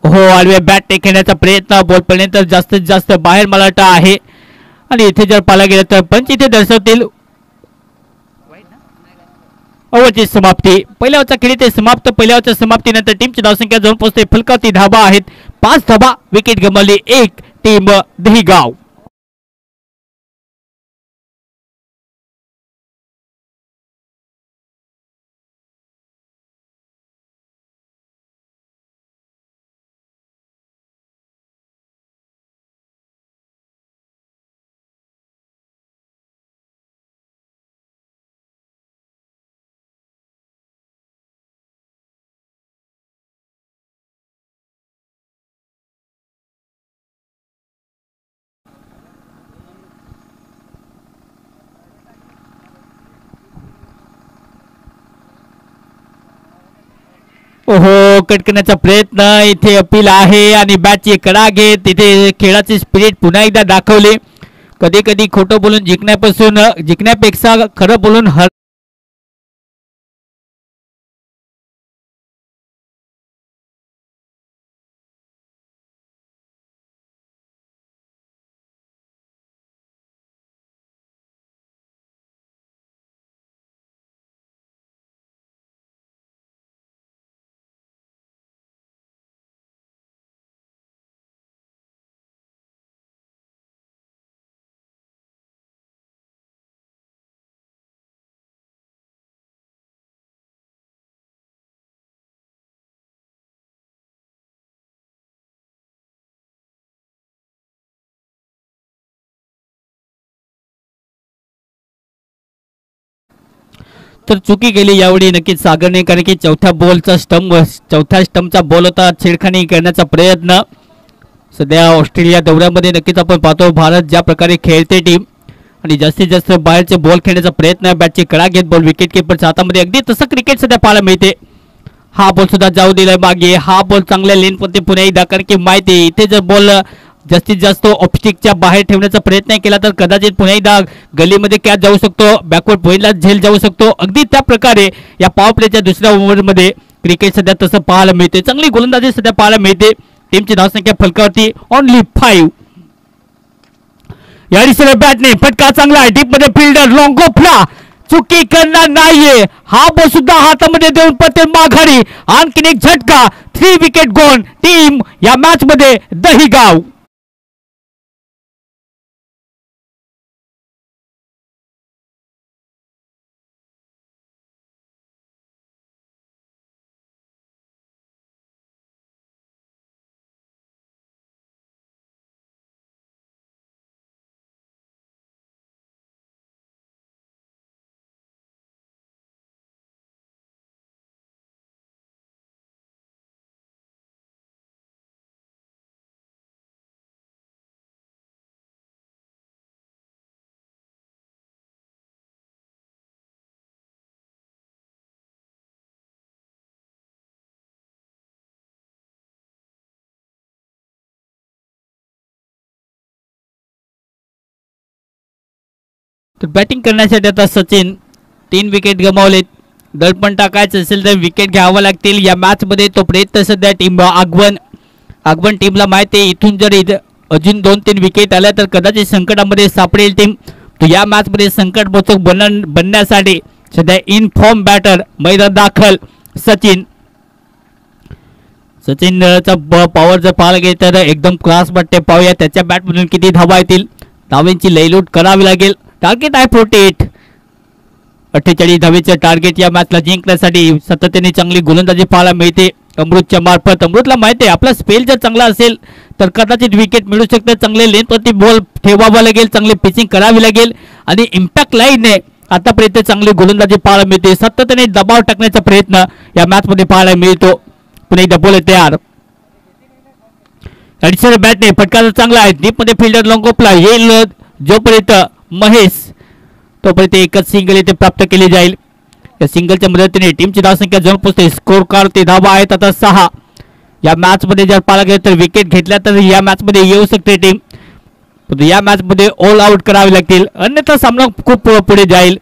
हो आडव्या बॅटने खेळण्याचा प्रयत्न बॉल पर्यंत जास्तीत जास्त बाहेर मला वाटतं आहे आणि इथे जर पाहायला गेलं तर पंच इथे दर्शवतील ओव्हरची समाप्ती. पहिल्या ओव्हरचा खेळ इथे समाप्त. पहिल्या ओव्हरच्या समाप्तीनंतर टीमची धावसंख्या जाऊन पोहोचते फलकावरती धाबा आहेत 5 धाबा. विकेट गमावली एक टीम दहिगाव. ओहो कट करण्याचा प्रयत्न इथे अपील आहे आणि बॅटची कडा घेत तिथे खेळाचे स्पिरिट पुन्हा एकदा दाखवले. कधी कधी खोटं बोलून जिंकण्यापेक्षा खरं बोलून तर चुकी केली यावेळी नक्कीच सागरने कारण की चौथ्या स्टंपचा बॉल होता. छेडखानी करण्याचा प्रयत्न. सध्या ऑस्ट्रेलिया दौऱ्यामध्ये नक्कीच आपण पाहतो भारत ज्या प्रकारे खेळते टीम आणि जास्तीत जास्त बाहेरचे बॉल खेळण्याचा प्रयत्न. बॅटची कडा घेत बॉल विकेट किपरच्या हातामध्ये अगदी तसं क्रिकेट सध्या पाहायला मिळते. हा बॉल सुद्धा जाऊ दिलाय मागे. हा बॉल चांगल्या लेनमध्ये पुन्हा एकदा कारण की माहिती इथे जर बॉल जास्तीत जास्त ऑप्स्टिकच्या बाहेर ठेवण्याचा प्रयत्न केला तर कदाचित पुन्हा एकदा गलीमध्ये कॅच जाऊ शकतो. बॅकवर्ड पॉईंटला झेल जाऊ शकतो. अगदी त्या प्रकारे या पॉवर प्लेच्या दुसऱ्या ओव्हरमध्ये क्रिकेट सध्या तसं पाहायला मिळते. चांगली गोलंदाजी सध्या पाहायला मिळते. टीमची धावसंख्या फलकावरती ओनली 5. याडी सर बॅटने फटका चांगला आहे. डीप मध्ये फिल्डर लॉंगोफला चुकी करणार नाहीये. हा बॉल सुद्धा हातामध्ये देऊन पटेल माघारी. आणखीन एक झटका. 3 विकेट गॉन. टीम या मॅच मध्ये दहिगाव. तर बॅटिंग करण्यासाठी आता सचिन 3 विकेट गमावलेत. दडपण टाकायचं असेल तर विकेट घ्यावं लागतील या मॅच मध्ये. तो प्रयत्न सध्या टीम आगवण टीमला माहिती आहे इथून जर अजून 2-3 विकेट आल्या तर कदाचित संकटामध्ये सापडेल टीम. तो या मॅच मध्ये संकटमोचक बनण्यासाठी सध्या इन फॉर्म बॅटर मैदान दाखल सचिनचा पॉवर जर पाहायला गेलं तर एकदम क्लास वाटते. पाहूया त्याच्या बॅटमधून किती धावा येतील. धावांची लयलूट करावी लागेल. टार्गेट आहे 48 धावेचे टार्गेट या मॅचला जिंकण्यासाठी. सातत्याने चांगली गोलंदाजी पाहायला मिळते अमृतच्या मार्फत. अमृतला माहिती आहे आपला स्पेल जर चांगला असेल तर कदाचित विकेट मिळू शकते. चांगले लेनवरती बॉल ठेवावा लागेल. चांगली पिचिंग करावी लागेल आणि इम्पॅक्ट लाईनने आतापर्यंत चांगली गोलंदाजी पाहायला मिळते. सातत्याने दबाव टाकण्याचा प्रयत्न या मॅच मध्ये पाहायला मिळतो. पुन्हा एकदा बॉल तयार. अडीचशे बॅटने फटका चांगला आहे. डीप मध्ये फिल्डर लॉंगोपला येईल जोपर्यंत महेश तोपर्यंत एकच सिंगल इथे प्राप्त केली जाईल. या सिंगलच्या मदतीने टीमची धावसंख्या जाऊन पोहोचते. स्कोर कार्ड ते धावा आहेत आता 6. या मॅच मध्ये जर पाहायला गेलं तर विकेट घेतल्या तर या मॅच मध्ये येऊ शकते टीम. या मॅच मध्ये ऑल आउट करावे लागतील अन्यथा सामना खूप पुढे जाईल.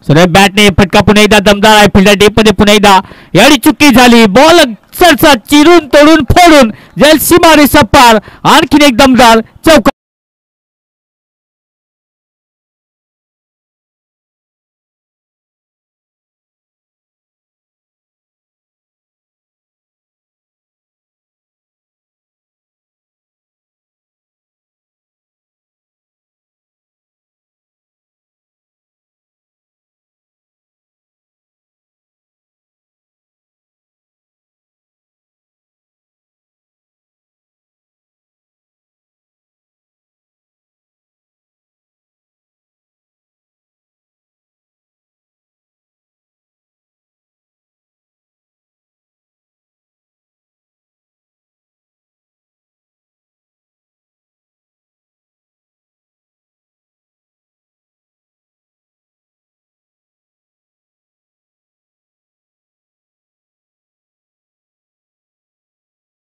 सरळ बॅटने फटका पुन्हा एकदा दमदार आहे. फिल्डर डीप मध्ये पुन्हा एकदा याडी चुकी झाली. बॉल अक्षरशः चिरून तोडून फोडून जाईल सीमारेषा पार. आणखीन एक दमदार चौकार.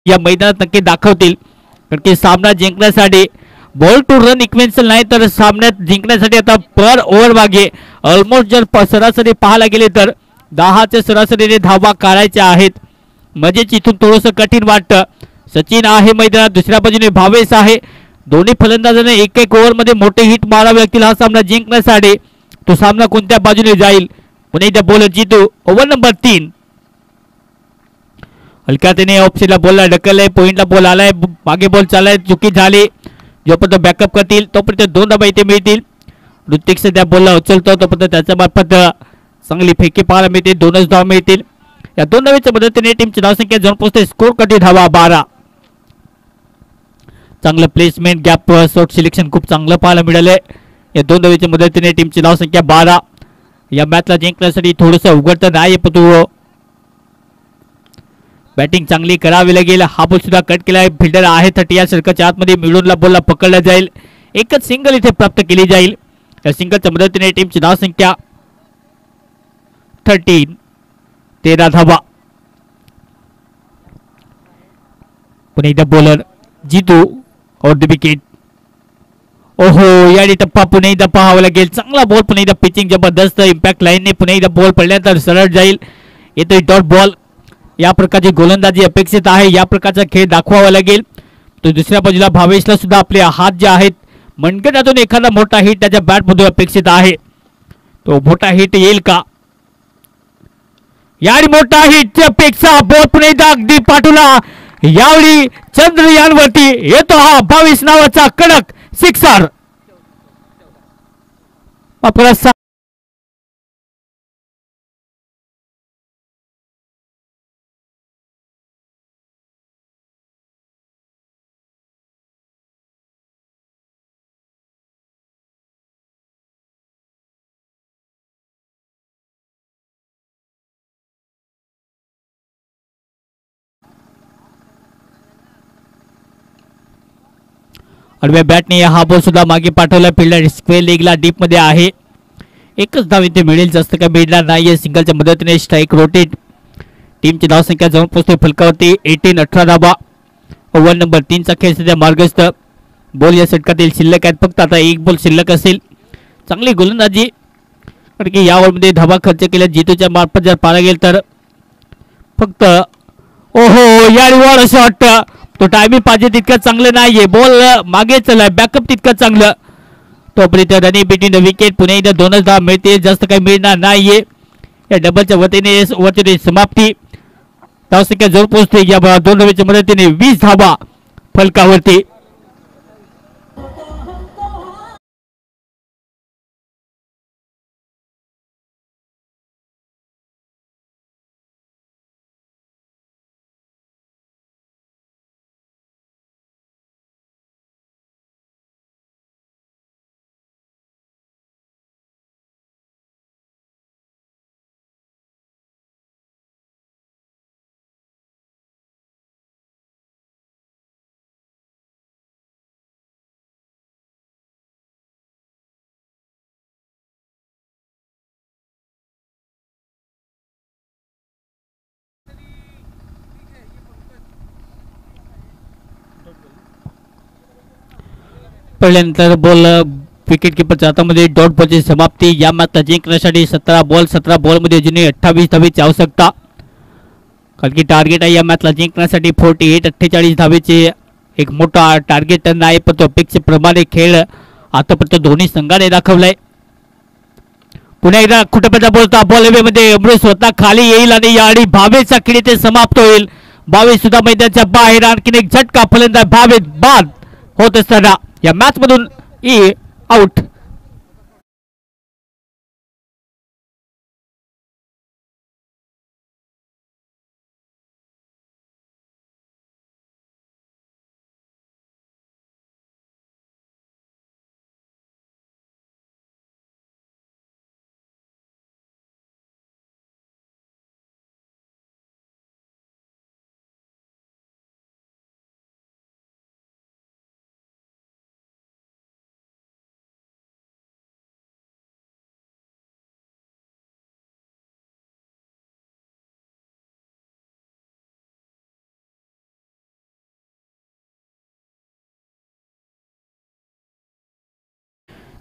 या मैदानात नक्की दाखवतील, कारण की सामना जिंकण्यासाठी बॉल टू रन इक्वेन्सल नाही तर सामन्यात जिंकण्यासाठी आता पर ओव्हर मागे ऑलमोस्ट जर सरासरी पाहायला गेले तर 10च्या सरासरीने धावा काढायच्या आहेत. म्हणजेच इथून थोडंसं कठीण वाटतं. सचिन आहे मैदानात, दुसऱ्या बाजूने भावेश आहे. दोन्ही फलंदाजांना एक एक ओव्हरमध्ये मोठे हिट मारावे लागतील हा सामना जिंकण्यासाठी. तो सामना कोणत्या बाजूने जाईल? पुणे एकदा बॉलर जितू. Over number 3. हलक्याने ऑप्शनला बॉलला ढकललाय, पॉइंटला बॉल आलाय, मागे बॉल चाललाय, चुकी झाली. जोपर्यंत बॅकअप करतील तोपर्यंत 2 धावा इथे मिळतील. ऋतिक सध्या बॉलला उचलतो तोपर्यंत त्याच्या मार्फत चांगली फेकी पाहायला मिळते. 2च धावा मिळतील. या 2 धावेच्या मदतीने टीमची धावसंख्या जाऊन पोहोचते स्कोर कटी धावा 12. चांगलं प्लेसमेंट, गॅप शॉट सिलेक्शन खूप चांगलं पाहायला मिळालंय. या 2 धावेच्या मदतीने टीमची धावसंख्या 12. या मॅचला जिंकण्यासाठी थोडंसं उघडतं नाही, पण बॅटिंग चांगली करावी लागेल. हा बॉल सुद्धा कट केलाय. फिल्डर आहे 30 या षटकाच्या आतमध्ये. मिळूनला बॉलला पकडला जाईल. एकच सिंगल इथे प्राप्त केली जाईल. या सिंगलच्या मदतीने टीमची धावसंख्या 13 धावा. पुन्हा एकदा बॉलर जितू और द विकेट. ओहो, या टप्पा पुन्हा एकदा पाहावा लागेल. चांगला बॉल, पुन्हा एकदा पिचिंग जबरदस्त. इम्पॅक्ट लाईनने पुन्हा एकदा बॉल पडल्यानंतर सरळ जाईल. येतोय डॉट बॉल. या प्रकारची गोलंदाजी अपेक्षित आहे. या प्रकारचा खेळ दाखवावा लागेल. तो दुसऱ्या बाजूला भावेशला सुद्धा आपले हात जे आहेत मनगटातून एखादा मोठा हिट त्याच्या बॅटमधून अपेक्षित आहे. तो मोठा हिट येईल का? यावेळी मोठा हिटच्या अपेक्षा. बॉल पुन्हा एकदा अगदी पाठवला. यावेळी चंद्रयानवरती येतो हा भावेश नावाचा कडक सिक्सर. आडव्या बॅटने हा बॉल सुद्धा मागे पाठवला. फिल्डर स्क्वेअर लेगला डीप मध्ये आहे. एकच धाव इथे मिळेल, जास्त काय मिळणार नाहीये. सिंगलच्या मदतीने स्ट्राईक रोटेट. टीमची धावसंख्या जाऊन पोहोचते फलकावरती 18 धावा. ओव्हर नंबर 3चा खेळ सध्या मार्गस्थ. बॉल या षटकातील शिल्लक आहेत फक्त आता एक बॉल शिल्लक असेल. चांगली गोलंदाजी, कारण की या ओव्हरमध्ये धावा खर्च केल्या जितूच्या मार्फत जर पाहायला गेल तर फक्त ओहो या रिवॉर्ड शॉट. तो टायमिंग पाहिजे तितकं चांगलं नाहीये. बॉल मागे चलाय, बॅकअप तितकं चांगलं. तोपर्यंत रनिंग बिटवीन द विकेट. पुन्हा एकदा 2च धावा मिळते, जास्त काही मिळणार नाहीये. या डबलच्या वतीने ओव्हरची समाप्ती. धावसंख्या जोर पोहोचते या 2 धावेच्या मदतीने 20 धावा फलकावरती. पहिल्यानंतर बॉल विकेट किपरच्या हातामध्ये. डॉट बॉलची समाप्ती. या मॅचला जिंकण्यासाठी 17 बॉलमध्ये अजूनही 28 धावेची आवश्यकता. कारण की टार्गेट आहे या मॅचला जिंकण्यासाठी 48-48 धावेचे एक मोठा टार्गेट नाही, पण तो अपेक्षेप्रमाणे खेळ आतापर्यंत दोन्ही संघाने दाखवलाय. पुन्हा एकदा कुठेपर्यंत बोलता बॉलवेमध्ये अमृत स्वतः खाली येईल आणि याआधी भावेचा खेळ ते समाप्त होईल. भावे सुद्धा मैदानाच्या बाहेर. आणखीन एक झटका फलंदाज भावे बाद होत असताना या मॅच मधून आउट.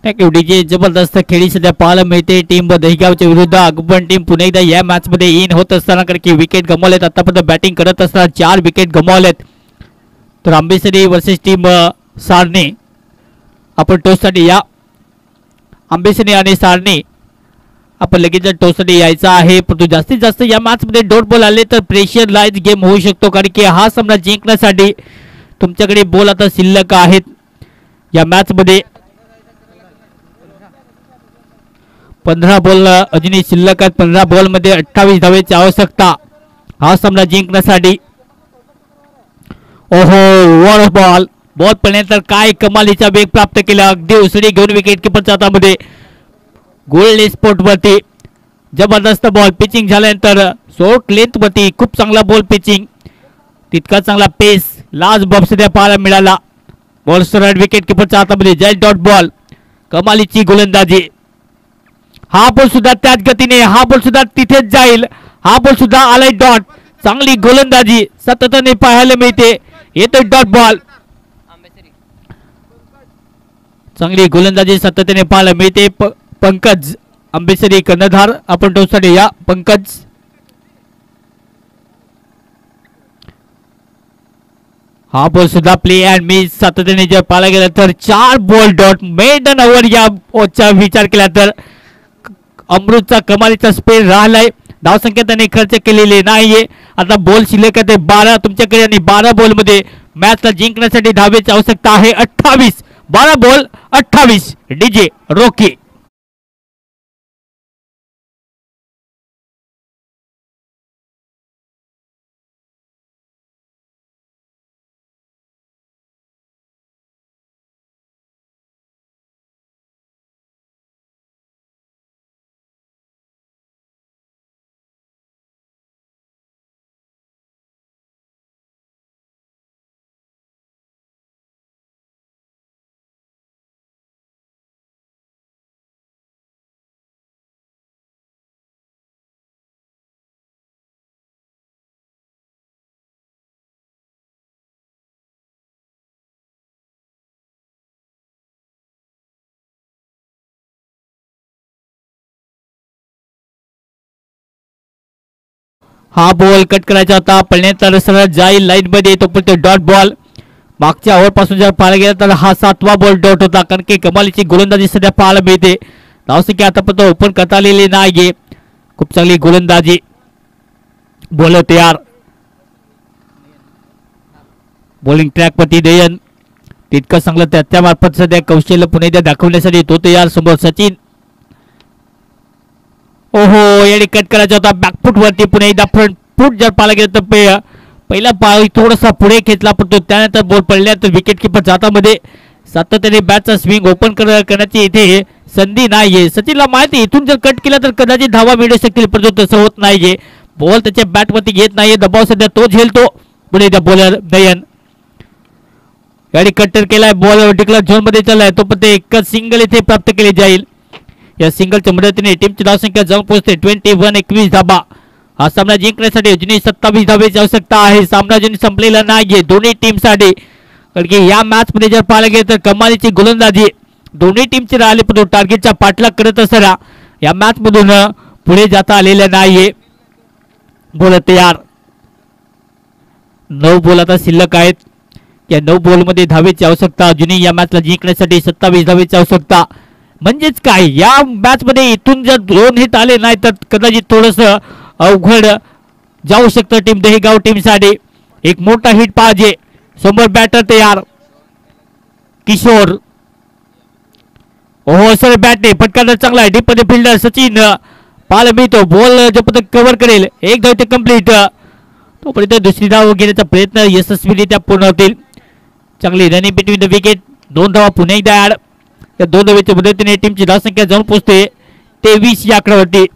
Thank you DJ. जबरदस्त खेळी सध्या पाहायला मिळते टीम दहिगावच्या विरुद्ध. आगमन टीम पुन्हा एकदा या मॅच मध्ये इन होत असताना कारण की विकेट गमावलेत. आतापर्यंत बॅटिंग करत असताना 4 विकेट गमावलेत. तर आंबेसरी वर्सेस टीम सारणी. आपण टॉससाठी या. आंबेसरी आणि सारणी आपण लगेच टॉससाठी यायचा आहे, परंतु जास्तीत जास्त या मॅच मध्ये डॉट बॉल आले तर प्रेशर लाईज गेम होऊ शकतो, कारण की हा सामना जिंकण्यासाठी तुमच्याकडे बॉल आता शिल्लक आहेत. या मॅच मध्ये 15 बॉल अजूनही शिल्लक आहेत. 15 बॉल मध्ये 28 धावेची आवश्यकता हा सामना जिंकण्यासाठी. ओहो, वर बॉल पडल्यानंतर काय कमालीचा वेग प्राप्त केला. अगदी उसळी घेऊन विकेट किपरच्या हातामध्ये. गोल्ड स्पॉट वरती जबरदस्त बॉल पिचिंग झाल्यानंतर शॉर्ट लेंथ वरती खूप चांगला बॉल पिचिंग. तितका चांगला पेस लास्ट बॉल सध्या पाहायला मिळाला. बॉल सरळ विकेट किपरच्या हातामध्ये. जय डॉट बॉल. कमालीची गोलंदाजी. हा बॉल सुद्धा त्याच गतीने. हा बॉल सुद्धा तिथेच जाईल. हा बॉल सुद्धा आलाय डॉट. चांगली गोलंदाजी सातत्याने पाहायला मिळते. येतो डॉट बॉल. चांगली गोलंदाजी सातत्याने पाहायला मिळते. पंकज आंबेसरी कर्णधार. आपण टॉससाठी या. पंकज हा बॉल सुद्धा प्ले अँड मिस सातत्याने जर पाहायला गेला तर 4 बॉल डॉट. मेडन ओव्हर या ओव्हरचा विचार केला तर अमृतचा कमालीचा स्पेल राहिलाय. धावसंख्या त्याने खर्च केलेली नाहीये. आता बॉल शिल्लक आहे 12 तुमच्याकडे आणि 12 बॉल मध्ये मॅचला जिंकण्यासाठी धावेची आवश्यकता आहे 28. 12 बॉल 28. DJ Rocky. हा बॉल कट करायचा होता. पळण्याचा सरळ जाईल लाईन मध्ये. तो पण डॉट बॉल. मागच्या ओव्हर पासून जर पाहायला गेला तर हा 7वा बॉल डॉट होता, कारण की कमालीची गोलंदाजी सध्या पाहायला मिळते. धावसंख्या आतापर्यंत ओपन करता आलेली नाहीये. खूप चांगली गोलंदाजी. बॉलर तयार. बॉलिंग ट्रॅक वरती दयन तितकं चांगलं त्याच्या मार्फत सध्या कौशल्य पुणे दाखवण्यासाठी तो तयार. समोर सचिन. ओहो, याने कट करायचा होता बॅकफुट वरती. पुन्हा एकदा फ्रंट फुट जर पाहायला गेलं तर पहिला पाय थोडासा पुढे खेचला, पण तो त्यानंतर बॉल पडल्यानंतर विकेट किपर जातामध्ये सातत्याने बॅटचा स्विंग ओपन करण्याची इथे संधी नाहीये. सचिनला माहिती इथून जर कट केला तर कदाचित धावा मिळू शकतील, परंतु तसं होत नाहीये. बॉल त्याच्या बॅटवरती येत नाहीये. दबाव सध्या तो झेलतो. पुढे एकदा बॉलर नयन याने कट्टर केलाय. बॉल डिक्लेअर झोन मध्ये चाललाय. तो पण ते एकच सिंगल इथे प्राप्त केली जाईल. या सिंगलच्या मदतीने टीमची धावसंख्या जाऊन पोहोचते 21 धाबा. हा सामना जिंकण्यासाठी अजूनही 27 धावेची आवश्यकता आहे. सामना अजून संपलेला नाहीये दोन्ही टीमसाठी, कारण की या मॅच मध्ये जर पाहायला गेलं तर कमालीची गोलंदाजी दोन्ही टीमची राहिली, पण टार्गेटचा पाठलाग करत असताना या मॅच मधून पुढे जाता आलेला नाहीये. बोल तयार. 9 बॉल आता शिल्लक आहेत. या 9 बॉलमध्ये धावेची आवश्यकता अजूनही या मॅचला जिंकण्यासाठी 27 धावेची आवश्यकता. म्हणजेच काय या मॅचमध्ये इथून जर 2 हिट आले नाही तर कदाचित थोडंसं अवघड जाऊ शकतं टीम दहेगाव टीमसाठी. एक मोठा हिट पाहिजे. समोर बॅटर तयार किशोर. ओहो सर बॅटने फटका चांगला आहे. डीप मध्ये फिल्डर सचिन पाहायला मिळतो. बॉल जो पद्धत कव्हर करेल. एक धाव ते कंप्लीट. तोपर्यंत दुसरी धाव घेण्याचा प्रयत्न यशस्वीरित्या पूर्ण होतील. चांगली रनिंग बिटवीन द विकेट. 2 धावा पुन्हा एकदा ऍड. या 2 धावेच्या मदतीने टीमची धावसंख्या जाऊन पोहोचते 23 या आकड्यावरती.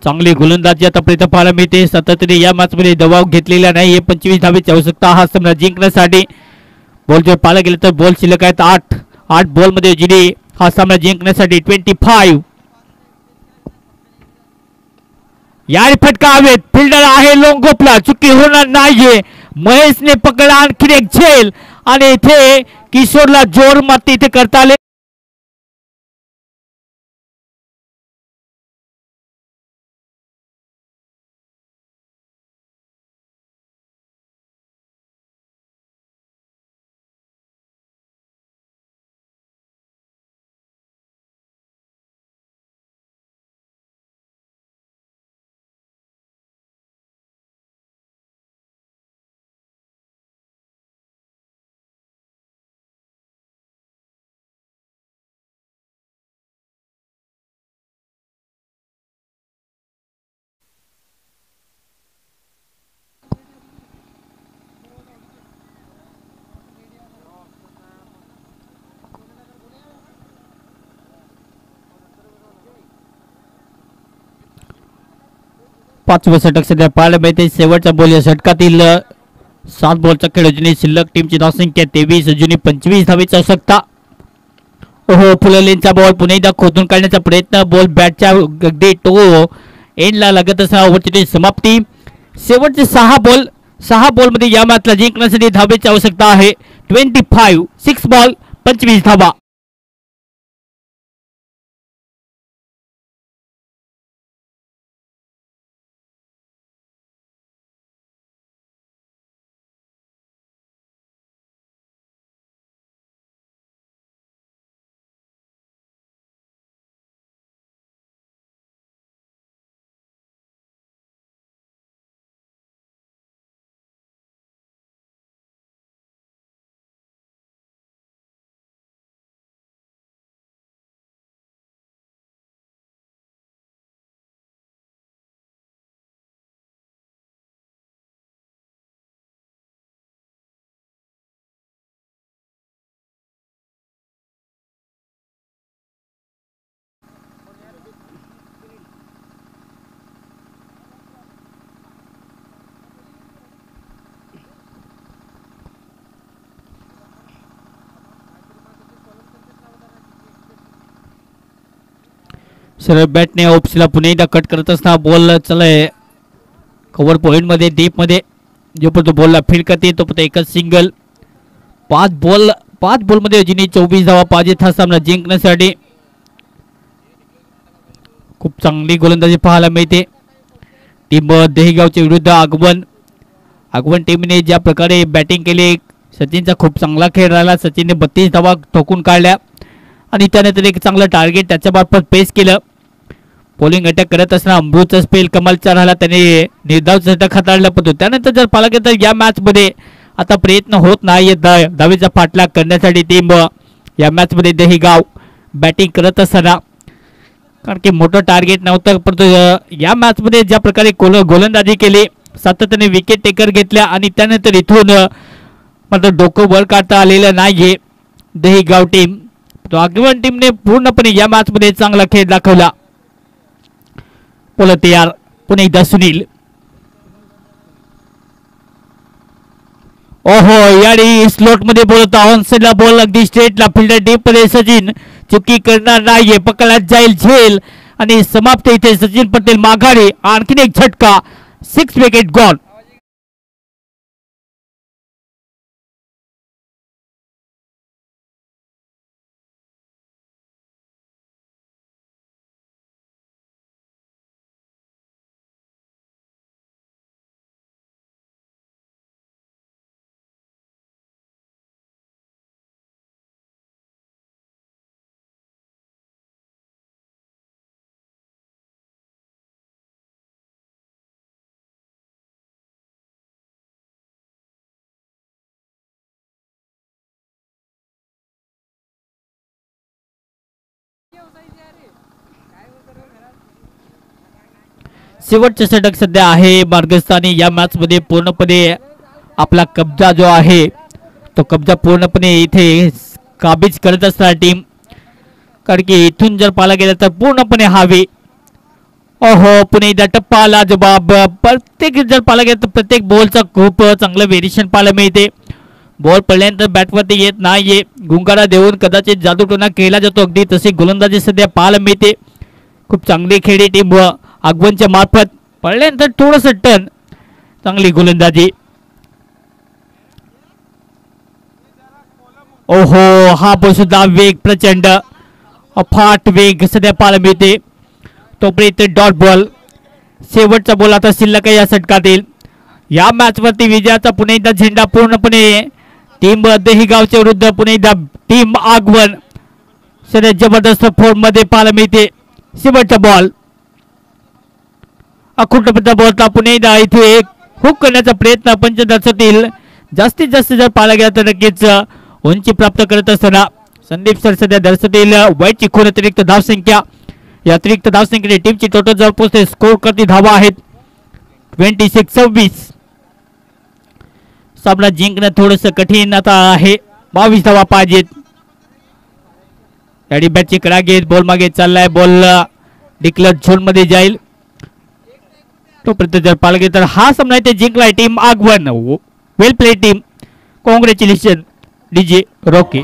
चांगली गोलंदाजी आतापर्यंत पाहायला मिळते. सातत्याने या मॅच मध्ये दबाव घेतलेला नाही. 25 धावेची आवश्यकता हा सामना जिंकण्यासाठी. बॉल जर पाहायला गेलं तर बॉल शिल्लक आहेत 8 बॉल मध्ये जिने हा सामना जिंकण्यासाठी 25. यार फटका हवेत. फिल्डर आहे लोंगोपला. चुकी होणार नाहीये. महेशने पकडला आणखी एक झेल आणि इथे किशोरला जोर माती इथे करता आले. पाचवे षटक सध्या पाहायला मिळते. शेवटचा बॉल या षटकातील 7 बॉलचा खेळ अजूनही शिल्लक. टीमची धावसंख्या 23 अजूनही 25 धावेची आवश्यकता. ओहो फुललेनचा बॉल पुन्हा एकदा खोदून काढण्याचा प्रयत्न. बॉल बॅटच्या अगदी टो एंडला लागत असताना ओव्हरची समाप्ती. शेवटचे 6 बॉल मध्ये या मॅचला जिंकण्यासाठी धावेची आवश्यकता आहे 25. 6 बॉल 25 धावा. सरळ बॅटने ऑप्सला पुन्हा एकदा कट करत असताना बॉल चलाय कव्हर पॉइंट मध्ये डीप मध्ये. जोपर्यंत बॉलला फील्ड करते तोपर्यंत एकच सिंगल. 5 बॉल मध्ये अजूनही 24 धावा पाहिजेत हा सामना जिंकण्यासाठी. खूप चांगली गोलंदाजी पाहायला मिळते टीम दहेगावच्या विरुद्ध आगवण टीमने ज्या प्रकारे बॅटिंग केली. सचिनचा खूप चांगला खेळ राहिला. सचिनने 32 धावा ठोकून काढल्या आणि त्यानंतर एक चांगलं टार्गेट त्याच्यामार्फत पेस केलं. बॉलिंग अटॅक करत असताना अमृतचा स्पेल कमालचा राहिला. त्याने निर्धाव षटक हाताळला पडतो. त्यानंतर जर पाहिलं गेलं तर या मॅच मध्ये आता प्रयत्न होत नाही धावेचा पाठलाग करण्यासाठी टीम या मॅच मध्ये दहेगाव बॅटिंग करत असताना. कारण की मोठं टार्गेट नव्हतं परंतु या मॅच मध्ये ज्या प्रकारे गोलंदाजी केली सातत्याने विकेट टेकर घेतल्या आणि त्यानंतर इथून मात्र डोकं वर काढता आलेलं नाहीये दहेगाव टीम. तो आगवण टीमने पूर्णपणे या मॅच मध्ये चांगला खेळ दाखवला. बोलत तयार पुन्हा एकदा सुनील. ओहो याडी स्लोट मध्ये बोलत ऑनसाइडला बॉल अगदी स्ट्रेटला. फिल्डर डीप मध्ये सचिन चुकी करणार नाहीये. पकडण्यात जाईल झेल आणि समाप्त इथे सचिन पटेल माघारी. आणखीन एक झटका. 6 विकेट गॉन. शेवटचे षटक सध्या आहे मार्गस्थानी. या मॅच मध्ये पूर्णपणे आपला कब्जा जो आहे तो कब्जा पूर्णपणे इथे काबीज करत असणार टीम. कारण की इथून जर पाहायला गेलं तर पूर्णपणे हवे. ओहो पुन्हा एकदा टप्पा लाजबाब. प्रत्येक जर पाहायला गेलं तर प्रत्येक बॉलचा खूप चांगलं व्हेरिएशन पाहायला मिळते. बॉल पडल्यानंतर बॅटवरती येत नाहीये. गुंगारा देऊन कदाचित जादूटोना केला जातो. अगदी तशी गोलंदाजी सध्या पाहायला मिळते. खूप चांगली खेळी टीम आगवनच्या मार्फत. पडल्यानंतर थोडंसं टर्न. चांगली गोलंदाजी. ओहो हा बॉल सुद्धा वेग प्रचंड अफाट वेग सध्या पाहायला मिळते. तोपर्यंत डॉट बॉल. शेवटचा बॉल आता शिल्लक आहे या षटकातील. या मॅच वरती विजयाचा पुन्हा एकदा झेंडा पूर्णपणे टीम देहीगावच्या विरुद्ध पुन्हा एकदा टीम आगवन सध्या जबरदस्त फॉर्म मध्ये पाहायला मिळते. शेवटचा बॉल अकुटपचा बॉल पुन्हा एकदा इथे हुक करण्याचा प्रयत्न पंचदर्शतील जास्तीत जास्त जर पाहायला गेला तर नक्कीच उंची प्राप्त करत असताना संदीप सर सध्या दर्शतील वाईट चिखून अतिरिक्त धावसंख्या. या अतिरिक्त धावसंख्येने टीमची टोटल जर पोहोचते स्कोर करती धावा आहेत 26-26. सामना जिंकणं थोडस कठीण आता आहे. 22 धावा पाहिजेत. गाडी बॅटची कडा घेत बॉल मागे चाललाय. बॉल डिक्लेअर झोन मध्ये जाईल. तोपर्यंत जर पाहायला गेलं तर हा सामना इथे जिंकलाय team Aagwan. Well play team. Congratulation DJ Rocky.